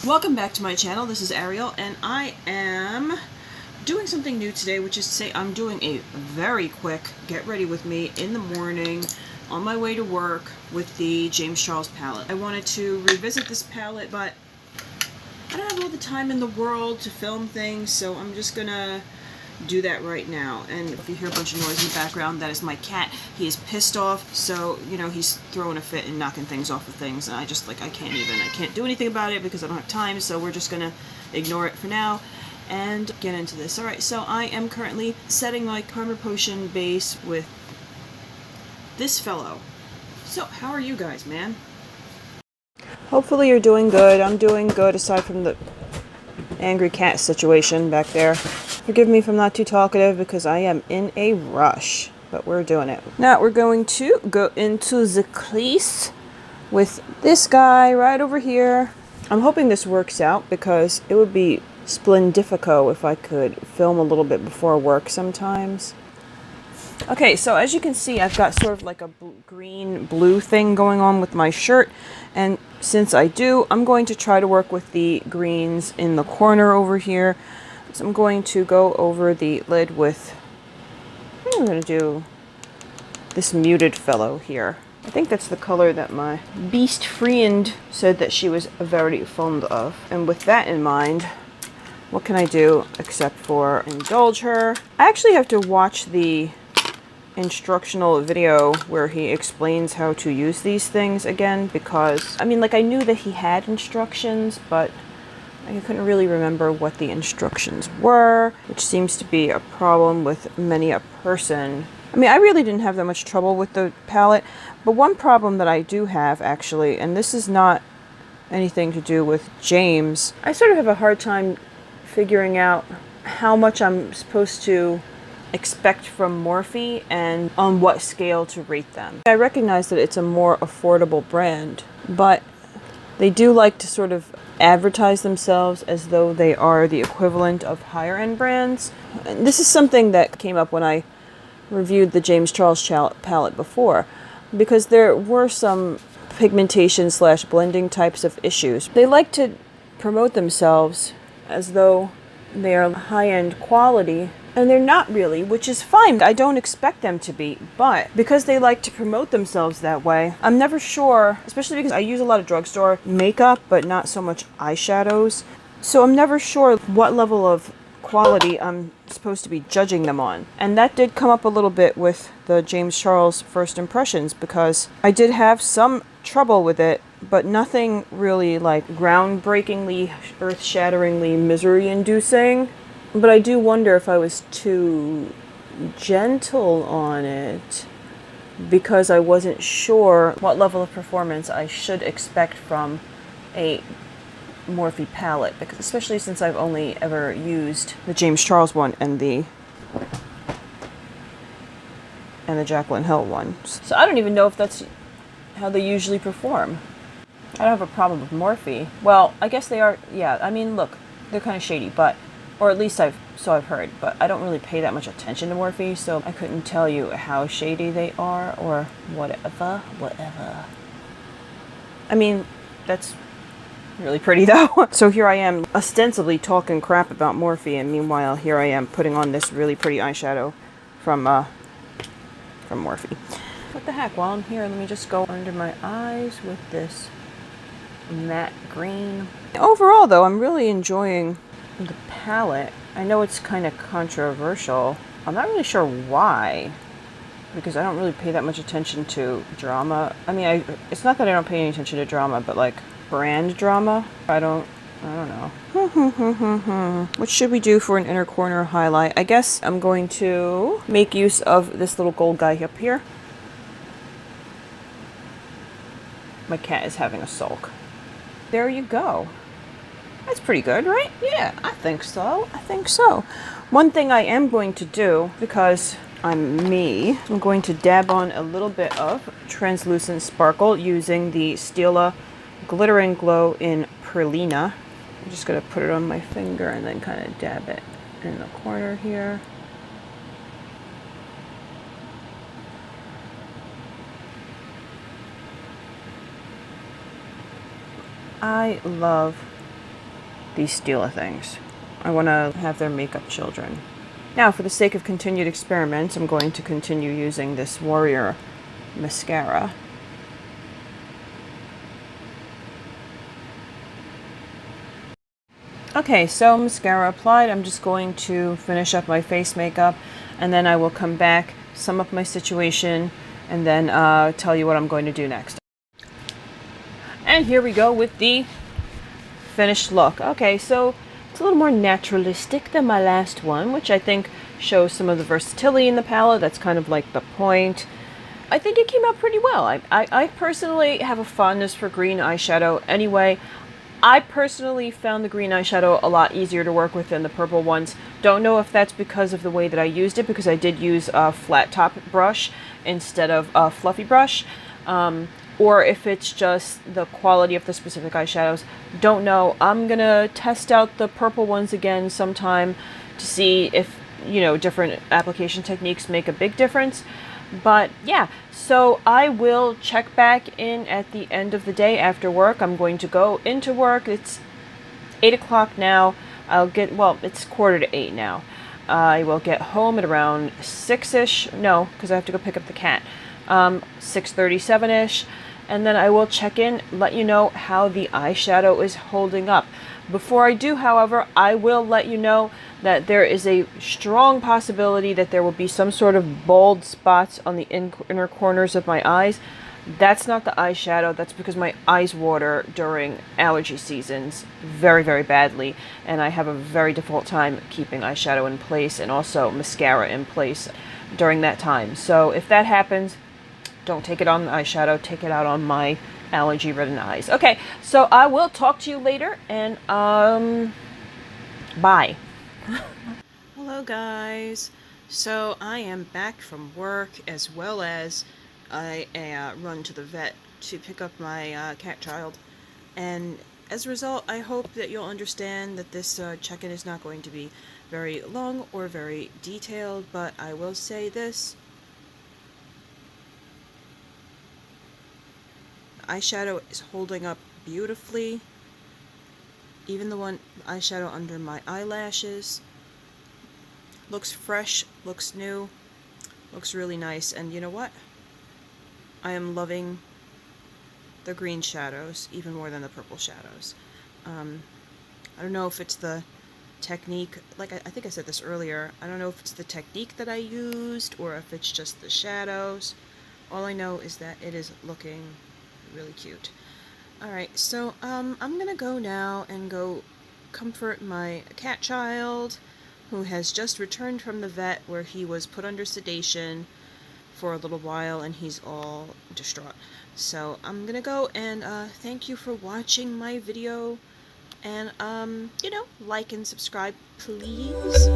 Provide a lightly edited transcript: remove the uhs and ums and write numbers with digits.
Welcome back to my channel. This is Ariel, and I am doing something new today, which is to say I'm doing a very quick get ready with me in the morning on my way to work with the James Charles palette. I wanted to revisit this palette, but I don't have all the time in the world to film things, so I'm just gonna do that right now. And if you hear a bunch of noise in the background, that is my cat. He is pissed off, so you know, he's throwing a fit and knocking things off of things, and I can't do anything about it because I don't have time, so we're just gonna ignore it for now and get into this. Alright, so I am currently setting my Karma Potion base with this fellow. So how are you guys, man? Hopefully you're doing good. I'm doing good, aside from the angry cat situation back there. Forgive me if I'm not too talkative because I am in a rush, but we're doing it. Now we're going to go into the crease with this guy right over here. I'm hoping this works out because it would be splendifico if I could film a little bit before work sometimes. Okay, so as you can see, I've got sort of like a green-blue thing going on with my shirt, and since I do, I'm going to try to work with the greens in the corner over here. So I'm going to go over the lid with, I'm going to do this muted fellow here. I think that's the color that my beast friend said that she was very fond of. And with that in mind, what can I do except for indulge her? I actually have to watch the instructional video where he explains how to use these things again, because I mean, like, I knew that he had instructions, but I couldn't really remember what the instructions were, which seems to be a problem with many a person. I mean, I really didn't have that much trouble with the palette, but one problem that I do have, actually, and this is not anything to do with James, I sort of have a hard time figuring out how much I'm supposed to expect from Morphe and on what scale to rate them. I recognize that it's a more affordable brand, but they do like to sort of advertise themselves as though they are the equivalent of higher end brands. And this is something that came up when I reviewed the James Charles palette before, because there were some pigmentation / blending types of issues. They like to promote themselves as though they are high-end quality, and they're not really, which is fine. I don't expect them to be, but because they like to promote themselves that way, I'm never sure, especially because I use a lot of drugstore makeup, but not so much eyeshadows. So I'm never sure what level of quality I'm supposed to be judging them on. And that did come up a little bit with the James Charles first impressions, because I did have some trouble with it, but nothing really like groundbreakingly, earth-shatteringly misery-inducing. But I do wonder if I was too gentle on it, because I wasn't sure what level of performance I should expect from a Morphe palette, because especially since I've only ever used the James Charles one and the Jaclyn Hill one. So I don't even know if that's how they usually perform. I don't have a problem with Morphe. Well, I guess they are, yeah, I mean, look, they're kind of shady, but, or at least I've heard, but I don't really pay that much attention to Morphe, so I couldn't tell you how shady they are or whatever. I mean, that's really pretty though. So here I am ostensibly talking crap about Morphe, and meanwhile here I am putting on this really pretty eyeshadow from Morphe. What the heck, while I'm here, let me just go under my eyes with this matte green. Overall though, I'm really enjoying the palette. I know it's kind of controversial. I'm not really sure why, because I don't really pay that much attention to drama. I mean, it's not that I don't pay any attention to drama, but like brand drama, I don't know. What should we do for an inner corner highlight? I guess I'm going to make use of this little gold guy up here. My cat is having a sulk. There you go. That's pretty good, right? Yeah, I think so. One thing I am going to do, because I'm me, I'm going to dab on a little bit of translucent sparkle using the Stila Glitter and Glow in Perlina. I'm just going to put it on my finger and then kind of dab it in the corner here. I love these Stila things. I want to have their makeup children. Now, for the sake of continued experiments, I'm going to continue using this Warrior mascara. Okay, so mascara applied. I'm just going to finish up my face makeup, and then I will come back, sum up my situation, and then tell you what I'm going to do next. And here we go with the finished look. Okay, so it's a little more naturalistic than my last one, which I think shows some of the versatility in the palette. That's kind of like the point. I think it came out pretty well. I personally have a fondness for green eyeshadow anyway. I personally found the green eyeshadow a lot easier to work with than the purple ones. Don't know if that's because of the way that I used it, because I did use a flat top brush instead of a fluffy brush, or if it's just the quality of the specific eyeshadows. Don't know. I'm gonna test out the purple ones again sometime to see if, you know, different application techniques make a big difference. But yeah, so I will check back in at the end of the day after work. I'm going to go into work. It's 8 o'clock now. Well, it's 7:45 now. I will get home at around 6-ish. No, because I have to go pick up the cat. 6:37-ish. And then I will check in, let you know how the eyeshadow is holding up. Before I do, however, I will let you know that there is a strong possibility that there will be some sort of bold spots on the inner corners of my eyes. That's not the eyeshadow. That's because my eyes water during allergy seasons very, very badly, and I have a very difficult time keeping eyeshadow in place and also mascara in place during that time. So if that happens, don't take it on the eyeshadow, take it out on my allergy-ridden eyes. Okay, so I will talk to you later, and bye. Hello guys. So I am back from work, as well as I run to the vet to pick up my cat child, and as a result, I hope that you'll understand that this check-in is not going to be very long or very detailed, but I will say this. Eyeshadow is holding up beautifully. Even the one eyeshadow under my eyelashes looks fresh, looks new, looks really nice. And you know what? I am loving the green shadows even more than the purple shadows. I don't know if it's the technique, like I think I said this earlier, I don't know if it's the technique that I used or if it's just the shadows. All I know is that it is looking really cute. Alright, so I'm gonna go now and go comfort my cat child, who has just returned from the vet where he was put under sedation for a little while and he's all distraught. So I'm gonna go and thank you for watching my video, and you know, like and subscribe please.